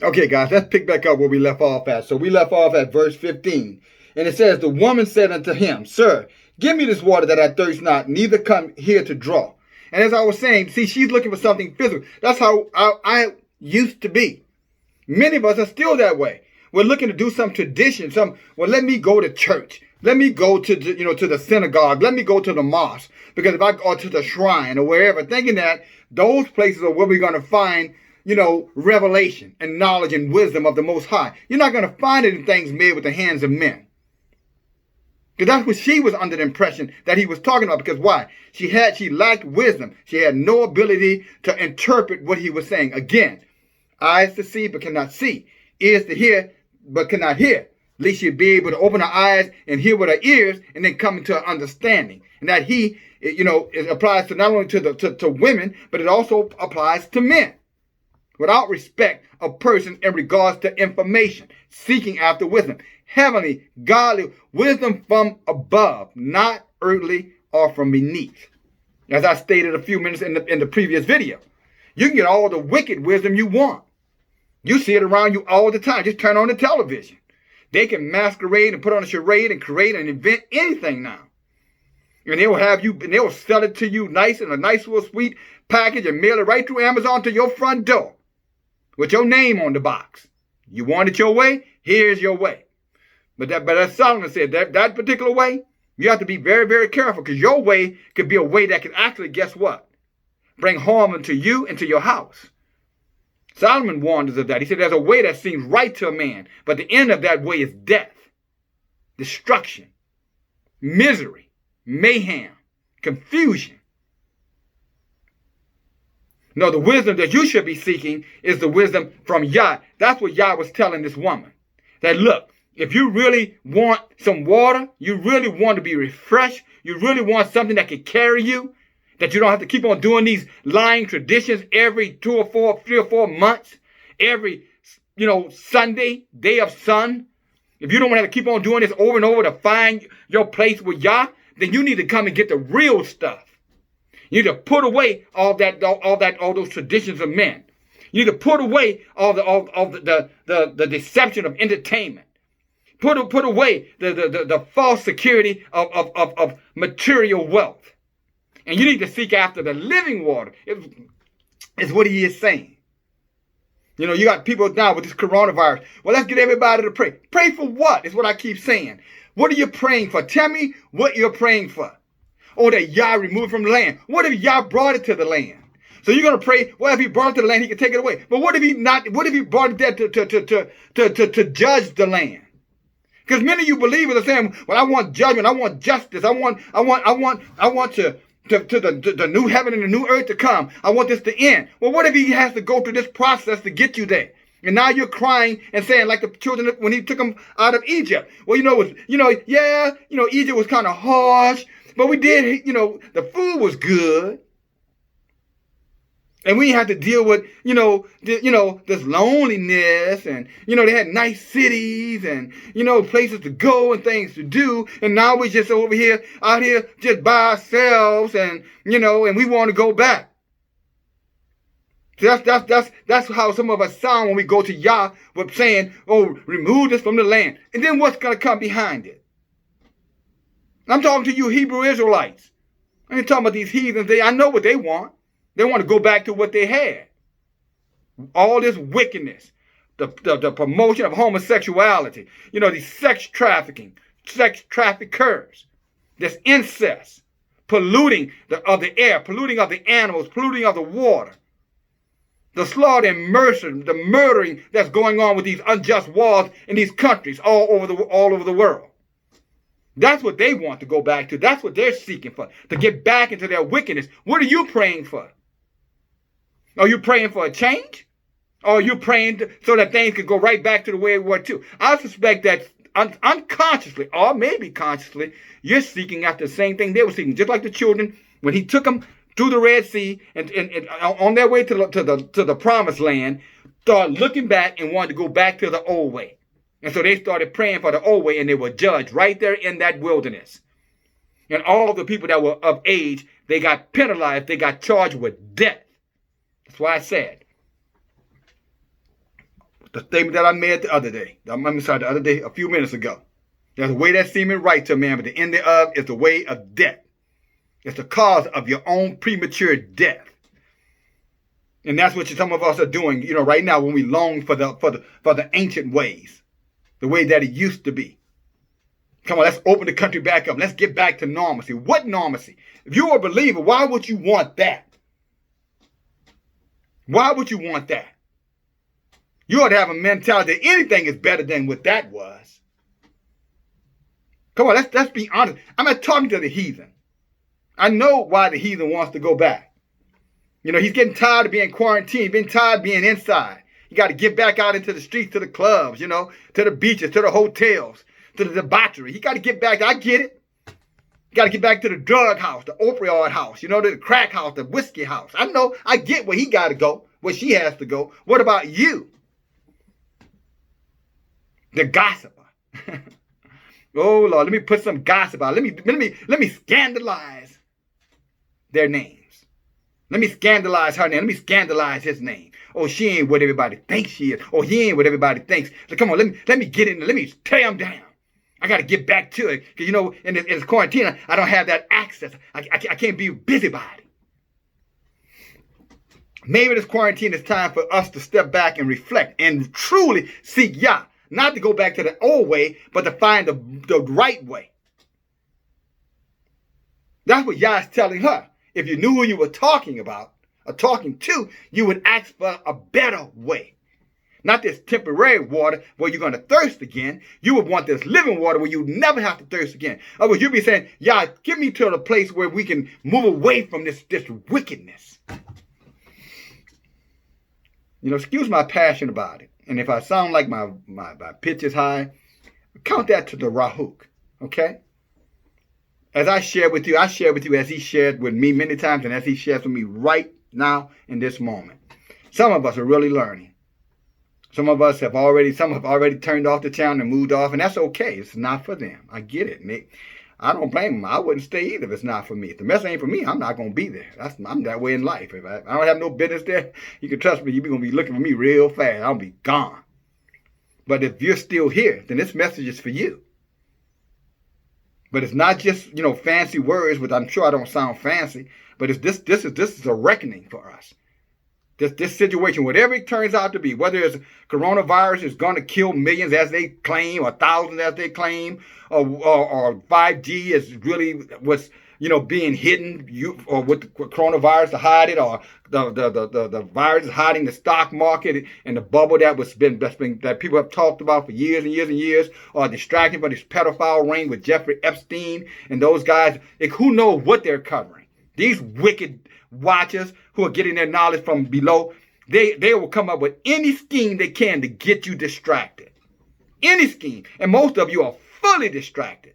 Okay, guys, let's pick back up where we left off at. So we left off at verse 15. And it says, the woman said unto him, Sir, give me this water that I thirst not, neither come here to draw. And as I was saying, see, she's looking for something physical. That's how I used to be. Many of us are still that way. We're looking to do some tradition, well, let me go to church. Let me go to the synagogue. Let me go to the mosque. Because if I go to the shrine or wherever, thinking that those places are where we're going to find, revelation and knowledge and wisdom of the Most High. You're not going to find it in things made with the hands of men. Because that's what she was under the impression that he was talking about. Because why? She lacked wisdom. She had no ability to interpret what he was saying. Again, eyes to see but cannot see. Ears to hear but cannot hear. At least she'd be able to open her eyes and hear with her ears and then come into an understanding. And that it applies to not only to women, but it also applies to men. Without respect of person in regards to information, seeking after wisdom. Heavenly, godly wisdom from above, not earthly or from beneath. As I stated a few minutes in the previous video. You can get all the wicked wisdom you want. You see it around you all the time. Just turn on the television. They can masquerade and put on a charade and create and invent anything now. And they will sell it to you nice in a nice little sweet package and mail it right through Amazon to your front door. With your name on the box. You want it your way? Here's your way. But as Solomon said, that particular way, you have to be very, very careful because your way could be a way that could actually, guess what? Bring harm into you and to your house. Solomon warned us of that. He said there's a way that seems right to a man, but the end of that way is death, destruction, misery, mayhem, confusion. No, the wisdom that you should be seeking is the wisdom from Yah. That's what Yah was telling this woman. That look, if you really want some water, you really want to be refreshed, you really want something that can carry you, that you don't have to keep on doing these lying traditions every 3 or 4 months, every, Sunday, day of sun. If you don't want to keep on doing this over and over to find your place with Yah, then you need to come and get the real stuff. You need to put away all those traditions of men. You need to put away all the deception of entertainment. Put away the false security of material wealth. And you need to seek after the living water, is what he is saying. You got people now with this coronavirus. Well, let's get everybody to pray. Pray for what? Is what I keep saying. What are you praying for? Tell me what you're praying for. Or that Yah removed from the land. What if Yah brought it to the land? So you're going to pray, well, if he brought it to the land, he can take it away. But what if he brought it there to judge the land? Because many of you believers are saying, well, I want judgment, I want justice, I want the new heaven and the new earth to come. I want this to end. Well, what if he has to go through this process to get you there? And now you're crying and saying, like the children when he took them out of Egypt. Well, Egypt was kind of harsh. But we did, the food was good. And we had to deal with, this loneliness and, they had nice cities and, places to go and things to do. And now we're just out here just by ourselves and, and we want to go back. So that's how some of us sound when we go to Yah with saying, oh, remove this from the land. And then what's going to come behind it? I'm talking to you Hebrew Israelites. I ain't talking about these heathens. I know what they want. They want to go back to what they had. All this wickedness, the promotion of homosexuality, these sex trafficking, sex traffickers, this incest, polluting of the air, polluting of the animals, polluting of the water, the slaughter and the murdering that's going on with these unjust wars in these countries all over the world. That's what they want to go back to. That's what they're seeking for, to get back into their wickedness. What are you praying for? Are you praying for a change? Or are you praying so that things can go right back to the way it was too? I suspect that unconsciously, or maybe consciously, you're seeking after the same thing they were seeking. Just like the children, when he took them through the Red Sea and on their way to the promised land, started looking back and wanted to go back to the old way. And so they started praying for the old way, and they were judged right there in that wilderness. And all the people that were of age, they got penalized. They got charged with death. That's why I said, the statement that I made the other day. A few minutes ago. There's a way that seemeth right to a man, but the end thereof is the way of death. It's the cause of your own premature death. And that's what some of us are doing, right now when we long for the ancient ways, the way that it used to be. Come on, let's open the country back up. Let's get back to normalcy. What normalcy? If you're a believer, why would you want that? Why would you want that? You ought to have a mentality that anything is better than what that was. Come on, let's be honest. I'm not talking to the heathen. I know why the heathen wants to go back. He's getting tired of being quarantined, being tired of being inside. You got to get back out into the streets, to the clubs, to the beaches, to the hotels, to the debauchery. He got to get back. I get it. You got to get back to the drug house, the opioid house, to the crack house, the whiskey house. I know. I get where he got to go, where she has to go. What about you? The gossiper. Oh Lord, let me put some gossip out. Let me scandalize their names. Let me scandalize her name. Let me scandalize his name. Oh, she ain't what everybody thinks she is. Oh, he ain't what everybody thinks. So come on, let me get in there. Let me tear him down. I got to get back to it. Because, in this quarantine, I don't have that access. I can't be a busybody. Maybe this quarantine is time for us to step back and reflect and truly seek Yah. Not to go back to the old way, but to find the right way. That's what Yah is telling her. If you knew who you were talking about or talking to, you would ask for a better way. Not this temporary water where you're going to thirst again. You would want this living water where you never have to thirst again. Otherwise, you'd be saying, Yah, get me to the place where we can move away from this wickedness. Excuse my passion about it. And if I sound like my pitch is high, count that to the Rahuk, okay? As I share with you as he shared with me many times and as he shares with me right now in this moment. Some of us are really learning. Some have already turned off the channel and moved off, and that's okay. It's not for them. I get it, Nick. I don't blame them. I wouldn't stay either if it's not for me. If the mess ain't for me, I'm not going to be there. I'm that way in life. If I don't have no business there, you can trust me, you're going to be looking for me real fast. I'll be gone. But if you're still here, then this message is for you. But it's not just, fancy words, which I'm sure I don't sound fancy, but it's this is a reckoning for us. This situation, whatever it turns out to be, whether it's coronavirus is going to kill millions as they claim, or thousands as they claim, or 5G is really what's being hidden, or with the coronavirus to hide it, or the virus is hiding the stock market and the bubble that people have talked about for years and years and years, or distracting for this pedophile ring with Jeffrey Epstein and those guys. Who knows what they're covering? These wicked watchers who are getting their knowledge from below, they will come up with any scheme they can to get you distracted. Any scheme. And most of you are fully distracted.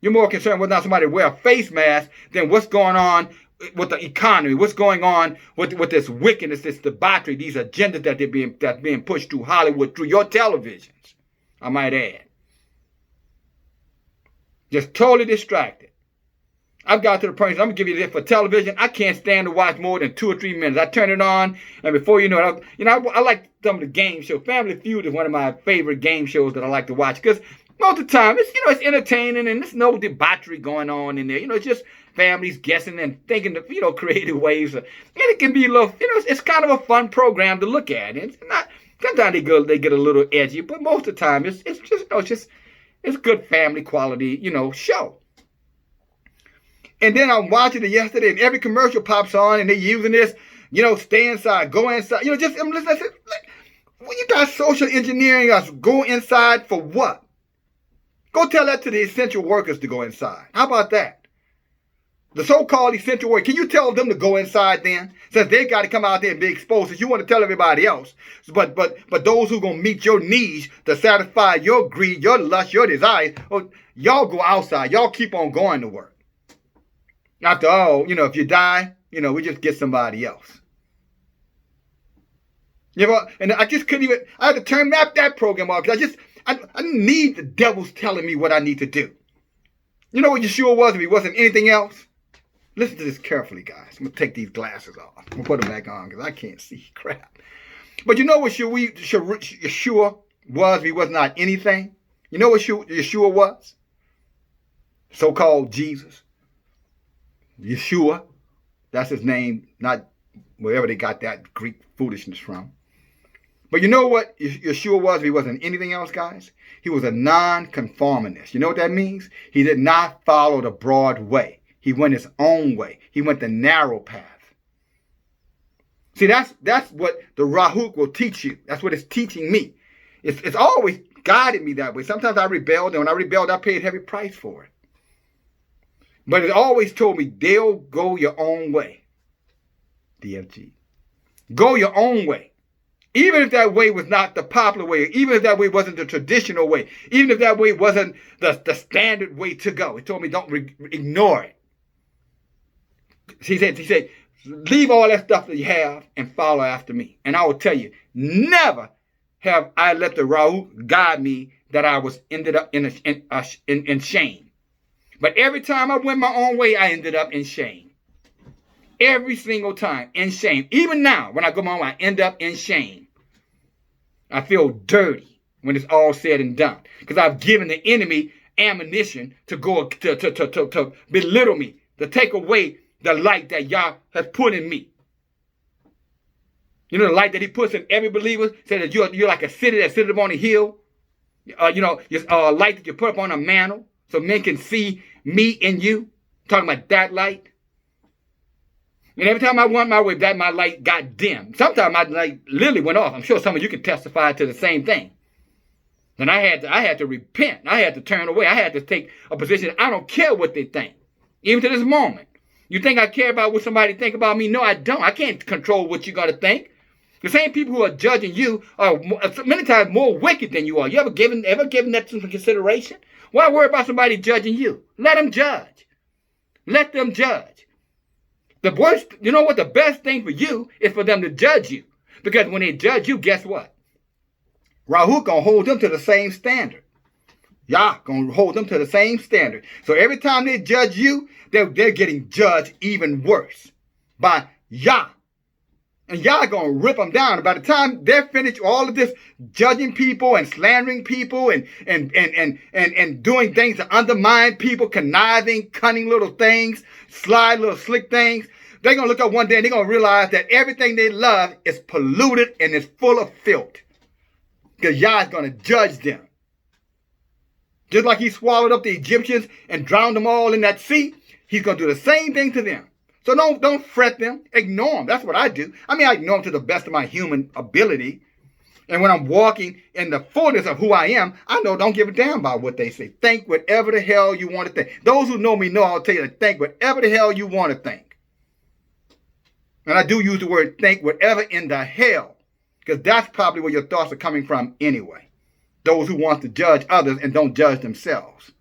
You're more concerned whether or not somebody wear a face mask than what's going on with the economy, what's going on with this wickedness, this debauchery, these agendas that's being pushed through Hollywood, through your televisions, I might add. Just totally distracted. I've got to the point, I'm going to give you this for television. I can't stand to watch more than 2 or 3 minutes. I turn it on, and before you know it, I like some of the game shows. Family Feud is one of my favorite game shows that I like to watch because most of the time, it's entertaining and there's no debauchery going on in there. It's just families guessing and thinking of, creative ways. And it can be a little, it's kind of a fun program to look at. And it's not, sometimes they get a little edgy, but most of the time, it's good family quality, show. And then I'm watching it yesterday, and every commercial pops on, and they're using this, stay inside, go inside. You guys social engineering us. Go inside for what? Go tell that to the essential workers to go inside. How about that? The so-called essential workers, can you tell them to go inside then? Since they've got to come out there and be exposed, since you want to tell everybody else. But those who are going to meet your needs to satisfy your greed, your lust, your desires, y'all go outside. Y'all keep on going to work. After all, if you die, we just get somebody else. And I just couldn't even, I had to turn that program off because I didn't need the devils telling me what I need to do. You know what Yeshua was if he wasn't anything else? Listen to this carefully, guys. I'm going to take these glasses off. I'm going to put them back on because I can't see crap. But you know what Yeshua was? He was not anything. You know what Yeshua was? So-called Jesus. Yeshua. That's his name, not wherever they got that Greek foolishness from. But you know what Yeshua was? He wasn't anything else, guys. He was a non-conformist. You know what that means? He did not follow the broad way. He went his own way. He went the narrow path. See, that's what the Rahuq will teach you. That's what it's teaching me. It's always guided me that way. Sometimes I rebelled, and when I rebelled, I paid a heavy price for it. But it always told me, Dale, go your own way. DFG. Go your own way. Even if that way was not the popular way, even if that way wasn't the traditional way, even if that way wasn't the standard way to go. He told me, don't ignore it. He said, leave all that stuff that you have and follow after me. And I will tell you, never have I let the Rahuq guide me that I was ended up in shame. But every time I went my own way, I ended up in shame. Every single time in shame. Even now, when I go my own way, I end up in shame. I feel dirty when it's all said and done. Because I've given the enemy ammunition to go to belittle me, to take away the light that Yah has put in me. You know, the light that he puts in every believer, said that you're like a city that sits up on a hill. Your light that you put up on a mantle so men can see me in you. Talking about that light. And every time I went my way, my light got dim. Sometimes my light literally went off. I'm sure some of you can testify to the same thing. And I had to repent. I had to turn away. I had to take a position. I don't care what they think. Even to this moment. You think I care about what somebody think about me? No, I don't. I can't control what you're going to think. The same people who are judging you are many times more wicked than you are. You ever given that some consideration? Why worry about somebody judging you? Let them judge. Let them judge. The worst, you know what? The best thing for you is for them to judge you. Because when they judge you, guess what? Rahuq gonna hold them to the same standard. Yah gonna hold them to the same standard. So every time they judge you, they're getting judged even worse by Yah. And Yah gonna rip them down. And by the time they're finished all of this judging people and slandering people and doing things to undermine people, conniving, cunning little things, sly little slick things, they're gonna look up one day and they're gonna realize that everything they love is polluted and is full of filth. Because Yah is gonna judge them. Just like he swallowed up the Egyptians and drowned them all in that sea, he's gonna do the same thing to them. So don't fret them. Ignore them. That's what I do. I mean, I ignore them to the best of my human ability. And when I'm walking in the fullness of who I am, I know don't give a damn about what they say. Think whatever the hell you want to think. Those who know me know I'll tell you to think whatever the hell you want to think. And I do use the word think whatever in the hell. Because that's probably where your thoughts are coming from anyway. Those who want to judge others and don't judge themselves.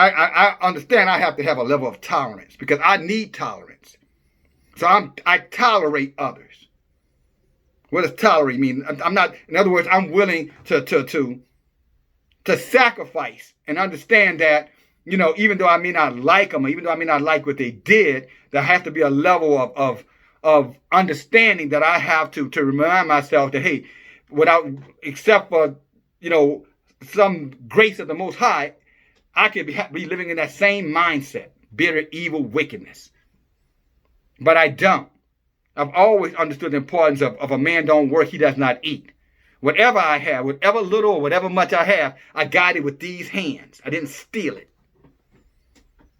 I understand I have to have a level of tolerance because I need tolerance. So I tolerate others. What does tolerate mean? I'm not, in other words, I'm willing to sacrifice and understand that, you know, even though I may not like them, or even though I may not like what they did, there has to be a level of understanding that I have to remind myself that, hey, except for, you know, some grace of the Most High, I could be living in that same mindset, bitter, evil, wickedness. But I don't. I've always understood the importance of a man don't work, he does not eat. Whatever I have, whatever little or whatever much I have, I got it with these hands. I didn't steal it.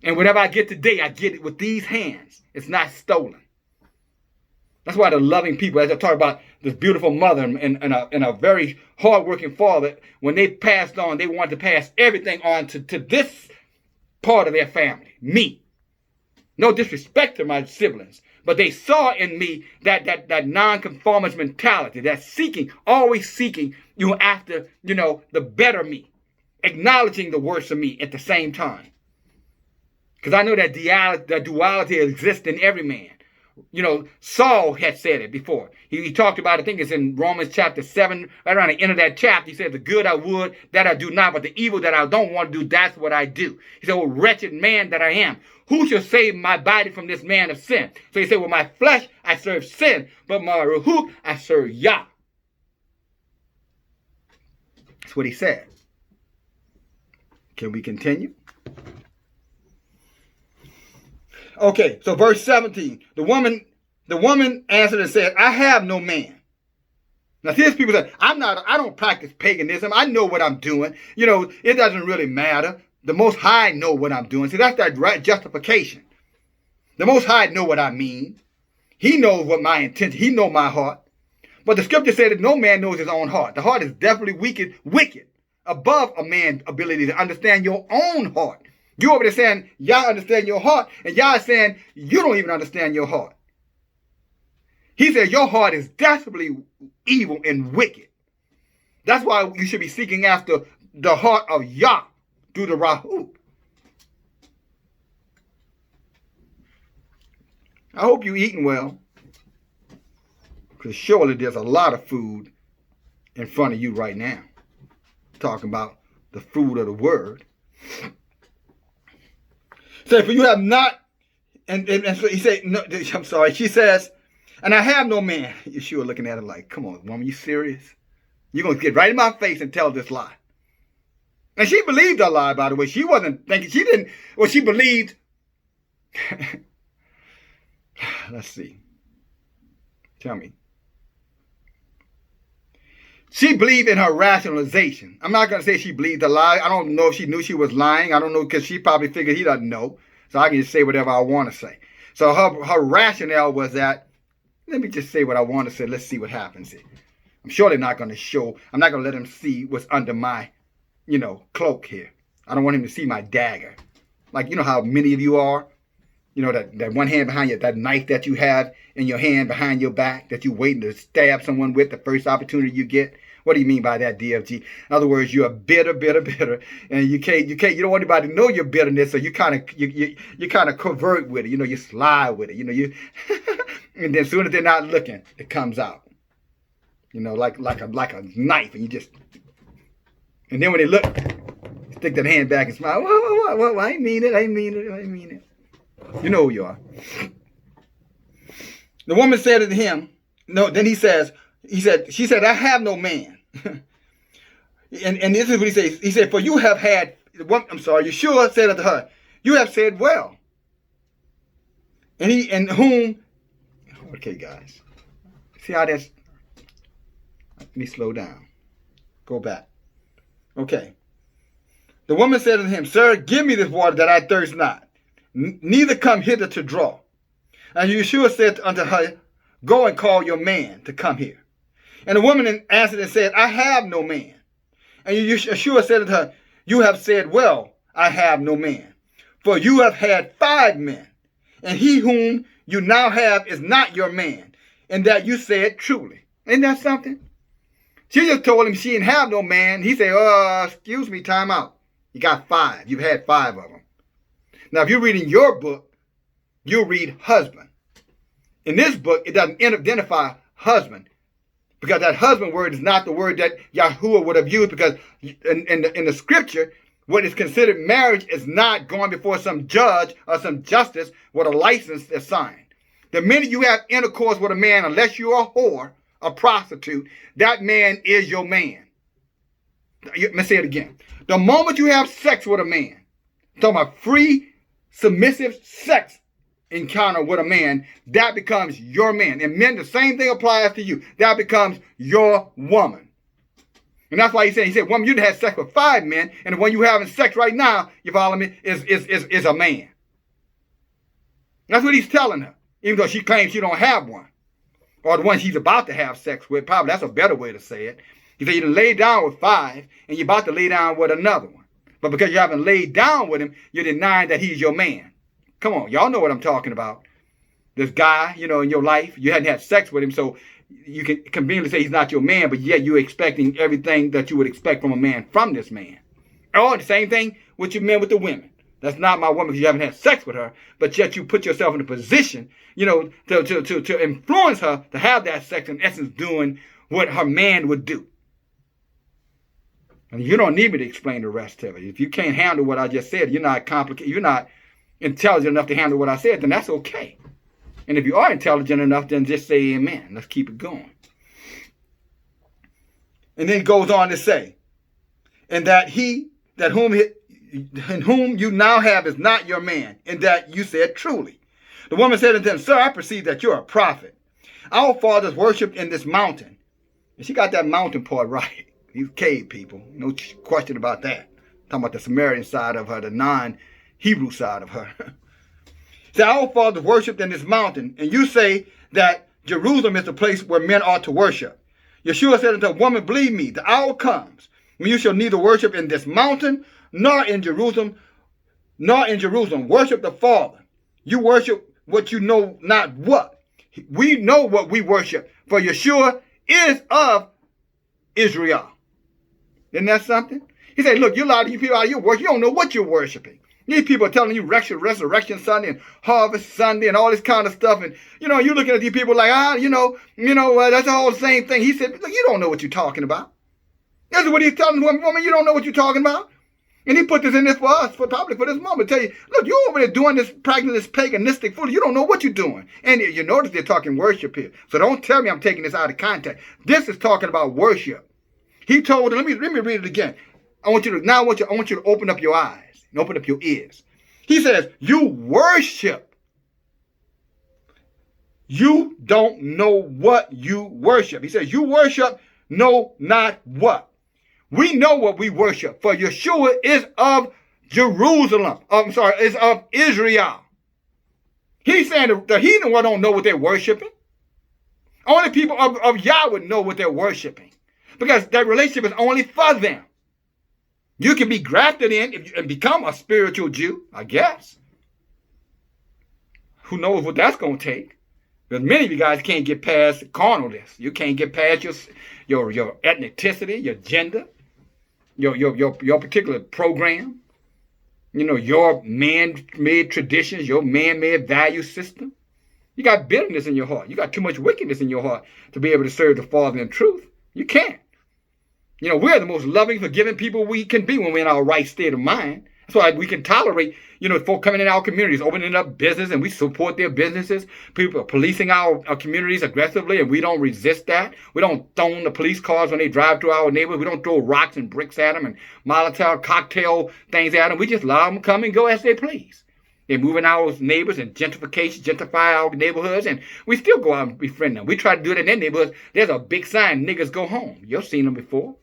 And whatever I get today, I get it with these hands. It's not stolen. That's why the loving people, as I talk about this beautiful mother and a very hardworking father, when they passed on, they wanted to pass everything on to this part of their family, me. No disrespect to my siblings, but they saw in me that nonconformist mentality, that always seeking, after, the better me, acknowledging the worst of me at the same time. Because I know that duality exists in every man. Saul had said it before. He talked about, I think it's in Romans chapter 7, right around the end of that chapter. He said, the good I would, that I do not, but the evil that I don't want to do, that's what I do. He said, wretched man that I am, who shall save my body from this man of sin? So he said, my flesh I serve sin, but my ruach I serve Yah. That's what he said. Can we continue? Okay, so verse 17. The woman answered and said, I have no man. Now, there's people that I don't practice paganism. I know what I'm doing. It doesn't really matter. The Most High know what I'm doing. See, that's that right justification. The Most High know what I mean. He knows what my intention. He knows my heart. But the scripture said that no man knows his own heart. The heart is definitely wicked, above a man's ability to understand your own heart. You over there saying, Yah understand your heart, and Yah is saying, you don't even understand your heart. He said, your heart is desperately evil and wicked. That's why you should be seeking after the heart of Yah through the Rahu. I hope you're eating well, because surely there's a lot of food in front of you right now. Talking about the food of the word. So for you have not, and so he said, no, I'm sorry, she says, and I have no man. Yeshua looking at her like, come on, woman, you serious? You're going to get right in my face and tell this lie. And she believed her lie, by the way. She wasn't thinking, she believed. Let's see. Tell me. She believed in her rationalization. I'm not going to say she believed the lie. I don't know if she knew she was lying. I don't know, because she probably figured he doesn't know. So I can just say whatever I want to say. So her rationale was that, let me just say what I want to say. Let's see what happens here. I'm sure they're not going to show. I'm not going to let him see what's under my, cloak here. I don't want him to see my dagger. Like, how many of you are. That one hand behind you, that knife that you have in your hand behind your back that you're waiting to stab someone with the first opportunity you get. What do you mean by that, DFG? In other words, you're bitter, and you don't want anybody to know your bitterness, so you kind of covert with it. You slide with it. And then as soon as they're not looking, it comes out. Like a knife, and you just. And then when they look, stick that hand back and smile. Whoa, I ain't mean it. You know who you are. The woman said to him, no, then she said, I have no man. and this is what he says. He said, for you have had, Yeshua said unto her, you have said well. Okay, guys. See how that's, let me slow down. Go back. Okay. The woman said unto him, sir, give me this water that I thirst not. Neither come hither to draw. And Yeshua said unto her, go and call your man to come here. And the woman answered and said, I have no man. And Yeshua said unto her, you have said well, I have no man. For you have had 5 men, and he whom you now have is not your man, and that you said truly. Ain't that something? She just told him she didn't have no man. He said, excuse me, time out. You got 5. You've had 5 of them. Now, if you're reading your book, you'll read husband. In this book, it doesn't identify husband, because that husband word is not the word that Yahuwah would have used, because in the scripture, what is considered marriage is not going before some judge or some justice with a license that's signed. The minute you have intercourse with a man, unless you're a whore, a prostitute, that man is your man. Let me say it again. The moment you have sex with a man, I'm talking about free, submissive sex encounter with a man, that becomes your man. And men, the same thing applies to you. That becomes your woman. And that's why he said, woman, you had sex with 5 men, and the one you having sex right now, you follow me, is a man. That's what he's telling her, even though she claims she don't have one. Or the one she's about to have sex with. Probably that's a better way to say it. He said you done laid down with 5, and you're about to lay down with another one. But because you haven't laid down with him, you're denying that he's your man. Come on, y'all know what I'm talking about. This guy, in your life, you hadn't had sex with him, so you can conveniently say he's not your man, but yet you're expecting everything that you would expect from a man from this man. Or the same thing with your men with the women. That's not my woman because you haven't had sex with her, but yet you put yourself in a position, to influence her to have that sex, in essence doing what her man would do. And you don't need me to explain the rest of it. If you can't handle what I just said, you're not complicated, you're not intelligent enough to handle what I said, then that's okay. And if you are intelligent enough, then just say amen. Let's keep it going. And then it goes on to say, and that in whom you now have is not your man, and that you said truly. The woman said unto him, Sir, I perceive that you're a prophet. Our fathers worshipped in this mountain. And she got that mountain part right. These cave people, no question about that. Talking about the Samaritan side of her, the non-Hebrew side of her. So our fathers worshipped in this mountain, and you say that Jerusalem is the place where men ought to worship. Yeshua said unto the woman, Believe me, the hour comes when you shall neither worship in this mountain nor in Jerusalem. Worship the Father. You worship what you know not what. We know what we worship, for Yeshua is of Israel. Isn't that something? He said, look, you lie to you people out of your worship. You don't know what you're worshiping. These people are telling you Resurrection Sunday and Harvest Sunday and all this kind of stuff. And, you're looking at these people like, that's all the same thing. He said, look, you don't know what you're talking about. That's what he's telling the woman. You don't know what you're talking about. And he put this in this for us, probably for this moment. Tell you, look, you're over there doing this, practicing this paganistic food. You don't know what you're doing. And you notice they're talking worship here. So don't tell me I'm taking this out of context. This is talking about worship. He told her, let me read it again. I want you to open up your eyes and open up your ears. He says, you worship. You don't know what you worship. He says, you worship, know not what. We know what we worship, for Yeshua is of Jerusalem. Is of Israel. He's saying the heathen one don't know what they're worshiping. Only people of Yahweh know what they're worshiping, because that relationship is only for them. You can be grafted in and become a spiritual Jew, I guess. Who knows what that's going to take? Because many of you guys can't get past carnalness. You can't get past your ethnicity, your gender, your particular program, your man-made traditions, your man-made value system. You got bitterness in your heart. You got too much wickedness in your heart to be able to serve the Father in truth. You can't. We're the most loving, forgiving people we can be when we're in our right state of mind. That's why we can tolerate, folk coming in our communities, opening up business, and we support their businesses. People are policing our communities aggressively, and we don't resist that. We don't throw the police cars when they drive through our neighborhood. We don't throw rocks and bricks at them and Molotov cocktail things at them. We just allow them to come and go as they please. They're moving our neighbors and gentrify our neighborhoods, and we still go out and befriend them. We try to do it in their neighborhoods. There's a big sign, niggas go home. You've seen them before.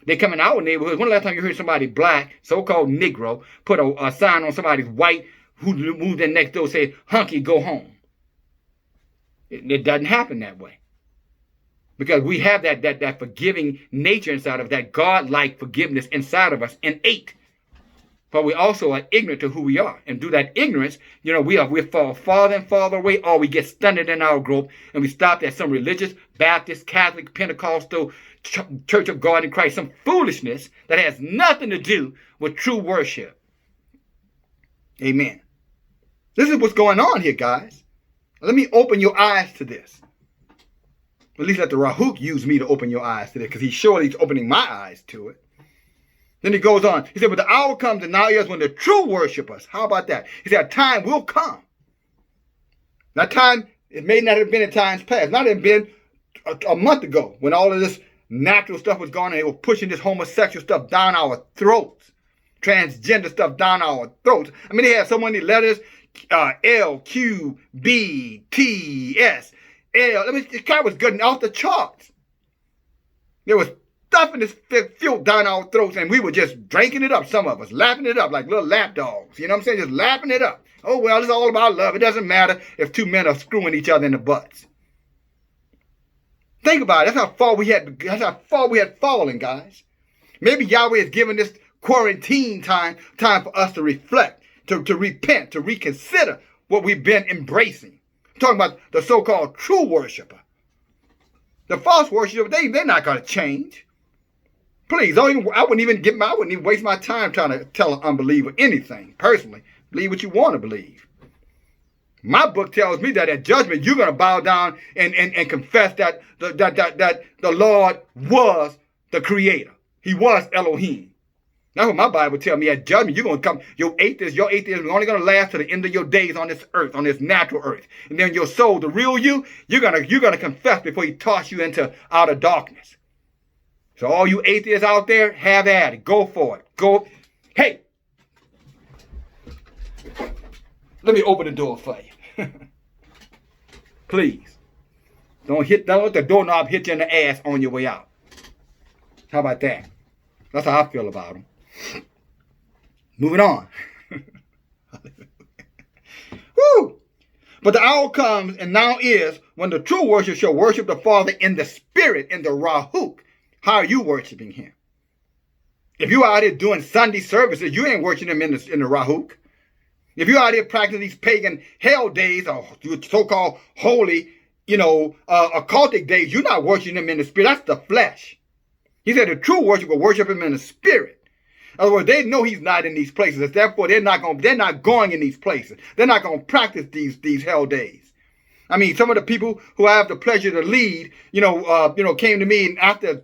They come in our neighborhood. When the last time you heard somebody black, so-called Negro, put a sign on somebody's white who moved in next door, say, hunky, go home? It doesn't happen that way. Because we have that forgiving nature inside of us, that God-like forgiveness inside of us, innate. But we also are ignorant to who we are. And through that ignorance, we fall farther and farther away, or we get stunted in our growth, and we stop at some religious, Baptist, Catholic, Pentecostal, Church of God in Christ, some foolishness that has nothing to do with true worship. Amen. This is what's going on here, guys. Let me open your eyes to this. At least let the Rahook use me to open your eyes to this, because he's opening my eyes to it. Then he goes on. He said, but the hour comes and now is when the true worshipers. How about that? He said, a time will come. That time, it may not have been in times past. Not have been a month ago when all of this natural stuff was going on. They were pushing this homosexual stuff down our throats. Transgender stuff down our throats. I mean, they had so many letters. L, Q, B, T, S, L. This guy was getting off the charts. There was stuffing this filth down our throats, and we were just drinking it up, some of us, lapping it up like little lap dogs. You know what I'm saying? Just lapping it up. Oh, well, it's all about love. It doesn't matter if two men are screwing each other in the butts. Think about it. That's how far we had fallen, guys. Maybe Yahweh is giving this quarantine time for us to reflect, to repent, to reconsider what we've been embracing. I'm talking about the so-called true worshiper. The false worshiper, they're not going to change. Please, I wouldn't even waste my time trying to tell an unbeliever anything. Personally, believe what you want to believe. My book tells me that at judgment, you're going to bow down and confess that the Lord was the creator. He was Elohim. That's what my Bible tells me. At judgment, you're going to come. Your atheism is only going to last to the end of your days on this earth, on this natural earth. And then your soul, the real you're gonna confess before he toss you into outer darkness. So all you atheists out there, have at it. Go for it. Go. Hey, let me open the door for you. Please. Don't let the doorknob hit you in the ass on your way out. How about that? That's how I feel about them. Moving on. Woo! But the hour comes, and now is, when the true worship shall worship the Father in the Spirit, in the Rahuk. How are you worshiping him? If you're out here doing Sunday services, you ain't worshiping him in the Rahuk. If you're out here practicing these pagan hell days, or so-called holy, occultic days, you're not worshiping him in the Spirit. That's the flesh. He said the true worship will worship him in the Spirit. In other words, they know he's not in these places. Therefore, they're not going in these places. They're not going to practice these hell days. I mean, some of the people who I have the pleasure to lead, came to me after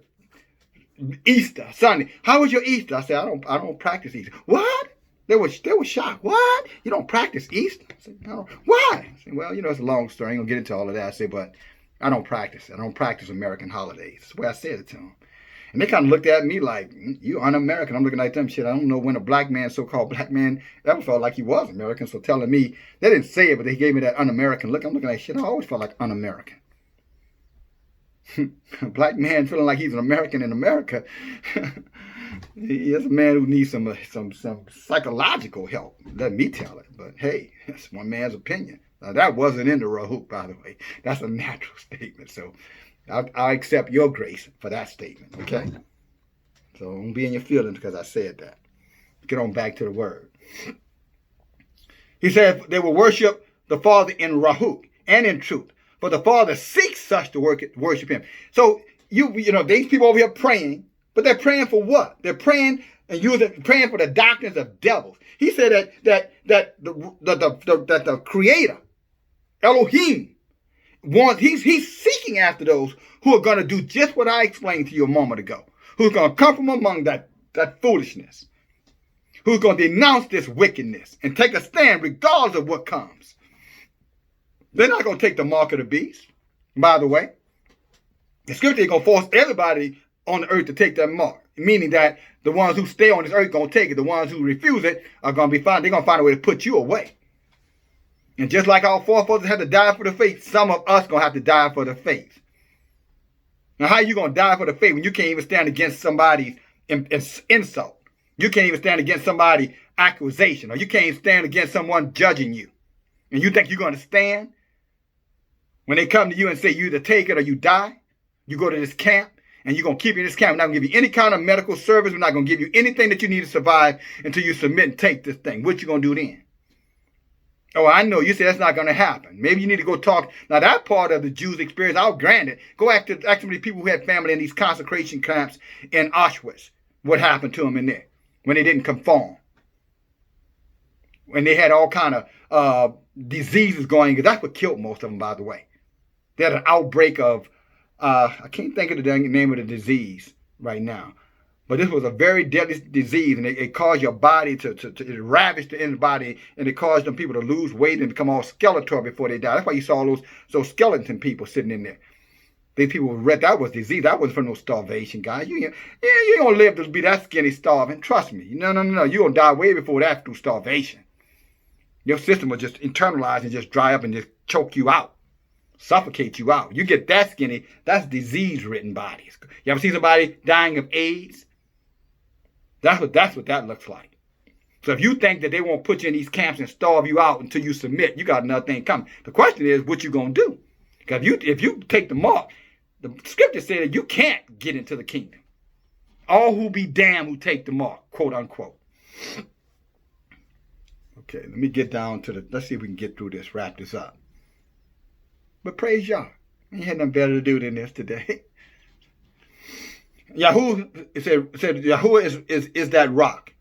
Easter Sunday. How was your Easter? I said, I don't practice Easter. What? They were shocked. What? You don't practice Easter? I said, no. Why? I said, well, it's a long story. I ain't gonna get into all of that. I said, but I don't practice it. I don't practice American holidays. That's the way I said it to them. And they kind of looked at me like, you un-American. I'm looking at them, shit. I don't know when a black man, so-called black man, ever felt like he was American. So telling me, they didn't say it, but they gave me that un-American look. I'm looking at shit. I always felt like un-American. A black man feeling like he's an American in America. He is a man who needs some psychological help. Let me tell it. But hey, that's one man's opinion. Now, that wasn't in the Rahuk, by the way. That's a natural statement. So I accept your grace for that statement, okay? So don't be in your feelings because I said that. Get on back to the word. He said they will worship the Father in Rahuk and in truth. For the Father seeks such to worship him. So these people over here praying, but they're praying for what? They're praying and praying for the doctrines of devils. He said that the Creator, Elohim, he's seeking after those who are going to do just what I explained to you a moment ago, who's going to come from among that foolishness, who's going to denounce this wickedness and take a stand regardless of what comes. They're not going to take the mark of the beast, by the way. The scripture is going to force everybody on the earth to take that mark, meaning that the ones who stay on this earth are going to take it. The ones who refuse it are going to be fine. They're going to find a way to put you away. And just like our forefathers had to die for the faith, some of us going to have to die for the faith. Now, how are you going to die for the faith when you can't even stand against somebody's insult? You can't even stand against somebody's accusation, or you can't stand against someone judging you. And you think you're going to stand? When they come to you and say you either take it or you die, you go to this camp and you're going to keep you in this camp. We're not going to give you any kind of medical service. We're not going to give you anything that you need to survive until you submit and take this thing. What you going to do then? Oh, I know. You say that's not going to happen. Maybe you need to go talk. Now, that part of the Jews' experience, I'll grant it. Go ask some of the people who had family in these concentration camps in Auschwitz. What happened to them in there when they didn't conform? When they had all kind of diseases going. That's what killed most of them, by the way. They had an outbreak of, I can't think of the name of the disease right now. But this was a very deadly disease, and it caused your body it ravaged the inner body, and it caused them people to lose weight and become all skeletal before they died. That's why you saw all those skeleton people sitting in there. These people read that was disease. That wasn't from no starvation, guys. You ain't gonna live to be that skinny starving. Trust me. No. You're gonna die way before that through starvation. Your system will just internalize and just dry up and just choke you out. Suffocate you out. You get that skinny, that's disease-ridden bodies. You ever see somebody dying of AIDS? That's what that looks like. So if you think that they won't put you in these camps and starve you out until you submit, you got another thing coming. The question is, what you gonna do? Because if you take the mark, the scripture said that you can't get into the kingdom. All who be damned who take the mark, quote unquote. Okay, let me get down to let's see if we can get through this, wrap this up. But praise y'all. I ain't had nothing better to do than this today. Yahoo, it said Yahweh is that rock.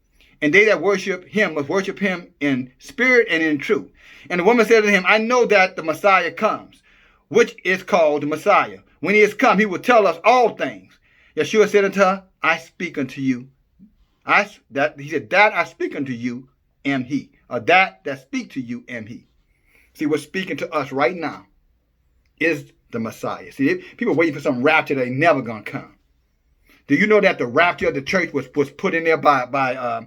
And they that worship him must worship him in spirit and in truth. And the woman said to him, I know that the Messiah comes, which is called the Messiah. When he is come, he will tell us all things. Yeshua said unto her, I speak unto you. He said, that I speak unto you am he. Or that speak to you am he. See, what's speaking to us right now is the Messiah. See, people waiting for some rapture that ain't never going to come. Do you know that the rapture of the church was put in there by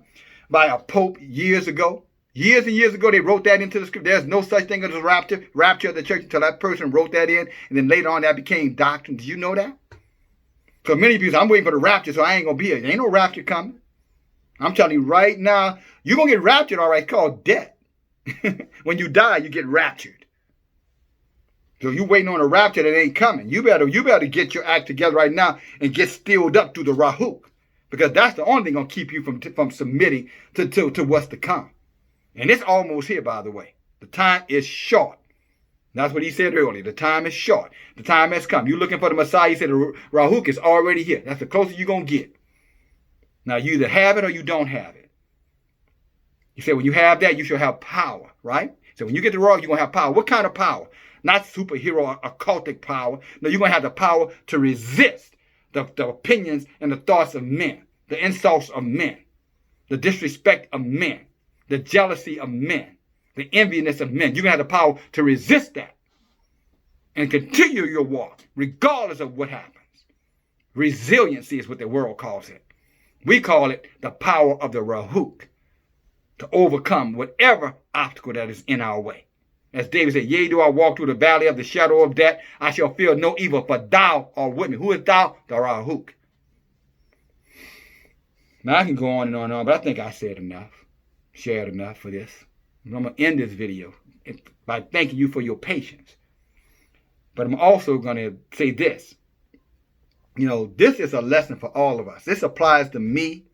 a pope years ago? Years and years ago, they wrote that into the script. There's no such thing as a rapture of the church until that person wrote that in. And then later on, that became doctrine. Did you know that? So many people say, I'm waiting for the rapture, so I ain't going to be here. There ain't no rapture coming. I'm telling you right now, you're going to get raptured, all right. It's called death. When you die, you get raptured. So you waiting on a rapture that ain't coming. You better get your act together right now and get stilled up through the Rahuk. Because that's the only thing going to keep you from submitting to what's to come. And it's almost here, by the way. The time is short. That's what he said earlier. The time is short. The time has come. You're looking for the Messiah. He said the Rahuk is already here. That's the closest you're going to get. Now, you either have it or you don't have it. He said when you have that, you shall have power, right? So when you get the Rahuk, you're going to have power. What kind of power? Not superhero or occultic power. No, you're going to have the power to resist the opinions and the thoughts of men, the insults of men, the disrespect of men, the jealousy of men, the enviness of men. You're going to have the power to resist that and continue your walk regardless of what happens. Resiliency is what the world calls it. We call it the power of the Rahuk to overcome whatever obstacle that is in our way. As David said, yea, do I walk through the valley of the shadow of death, I shall fear no evil, for thou art with me. Who is thou? The Rahuk. Now I can go on and on and on, but I think I said enough, shared enough for this. I'm going to end this video by thanking you for your patience. But I'm also going to say this. You know, this is a lesson for all of us. This applies to me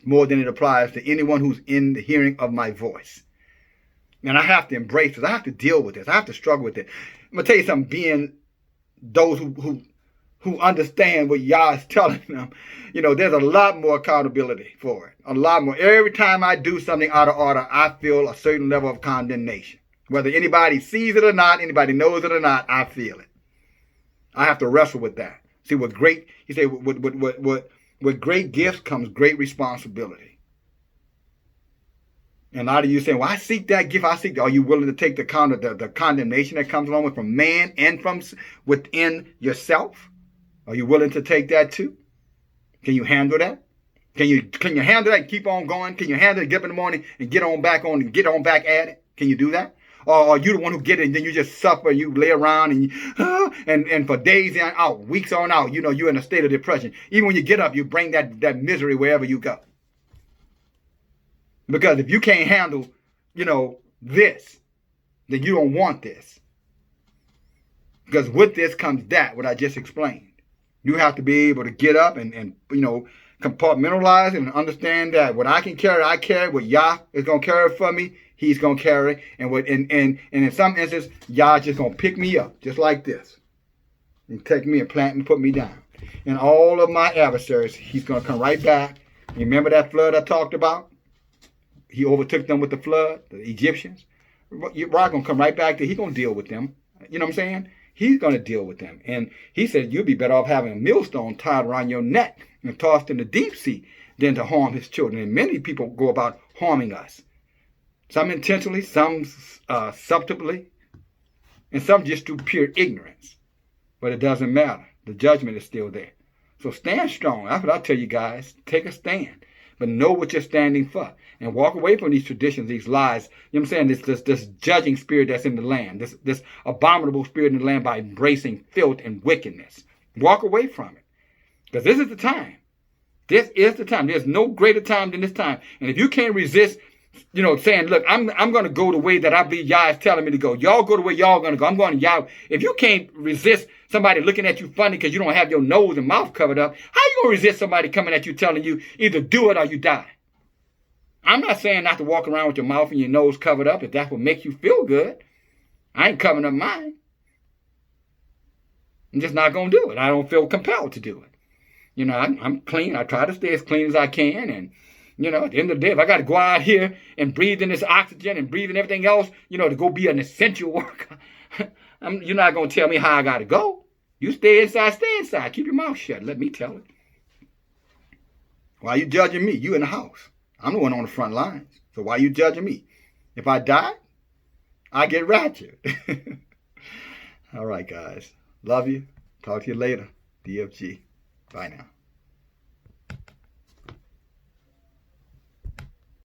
more than it applies to anyone who's in the hearing of my voice. And I have to embrace this. I have to deal with this. I have to struggle with it. I'm going to tell you something, being those who understand what Yah is telling them. You know, there's a lot more accountability for it. A lot more. Every time I do something out of order, I feel a certain level of condemnation. Whether anybody sees it or not, anybody knows it or not, I feel it. I have to wrestle with that. See, with great gifts comes great responsibility. And a lot of you saying, well, I seek that gift. I seek that. Are you willing to take the condemnation that comes along with from man and from within yourself? Are you willing to take that too? Can you handle that? Can you handle that and keep on going? Can you handle it, get up in the morning and get on back at it? Can you do that? Or are you the one who get it and then you just suffer, you lay around and for days on out, weeks on out, you know, you're in a state of depression. Even when you get up, you bring that misery wherever you go. Because if you can't handle, you know, this, then you don't want this. Because with this comes that, what I just explained. You have to be able to get up and you know, compartmentalize and understand that what I can carry, I carry. What Yah is going to carry for me, He's going to carry. And in some instances, Yah just going to pick me up, just like this. And take me and plant and put me down. And all of my adversaries, He's going to come right back. You remember that flood I talked about? He overtook them with the flood, the Egyptians. You're going to come right back to, He's going to deal with them. You know what I'm saying? He's going to deal with them. And He said, you'll be better off having a millstone tied around your neck and tossed in the deep sea than to harm His children. And many people go about harming us. Some intentionally, some subtly, and some just through pure ignorance. But it doesn't matter. The judgment is still there. So stand strong. That's what I tell you guys. Take a stand. But know what you're standing for. And walk away from these traditions, these lies. You know what I'm saying? This judging spirit that's in the land. This abominable spirit in the land by embracing filth and wickedness. Walk away from it. Because this is the time. This is the time. There's no greater time than this time. And if you can't resist, you know, saying, look, I'm going to go the way that I believe Yah is telling me to go. Y'all go the way y'all going to go. I'm going to Yah. If you can't resist somebody looking at you funny because you don't have your nose and mouth covered up, how you going to resist somebody coming at you telling you either do it or you die? I'm not saying not to walk around with your mouth and your nose covered up if that's what makes you feel good. I ain't covering up mine. I'm just not going to do it. I don't feel compelled to do it. You know, I'm clean. I try to stay as clean as I can. And, you know, at the end of the day, if I got to go out here and breathe in this oxygen and breathe in everything else, you know, to go be an essential worker, you're not going to tell me how I got to go. You stay inside, stay inside. Keep your mouth shut. Let me tell it. Why are you judging me? You in the house. I'm the one on the front lines. So why are you judging me? If I die, I get ratchet. All right, guys. Love you. Talk to you later. DFG. Bye now.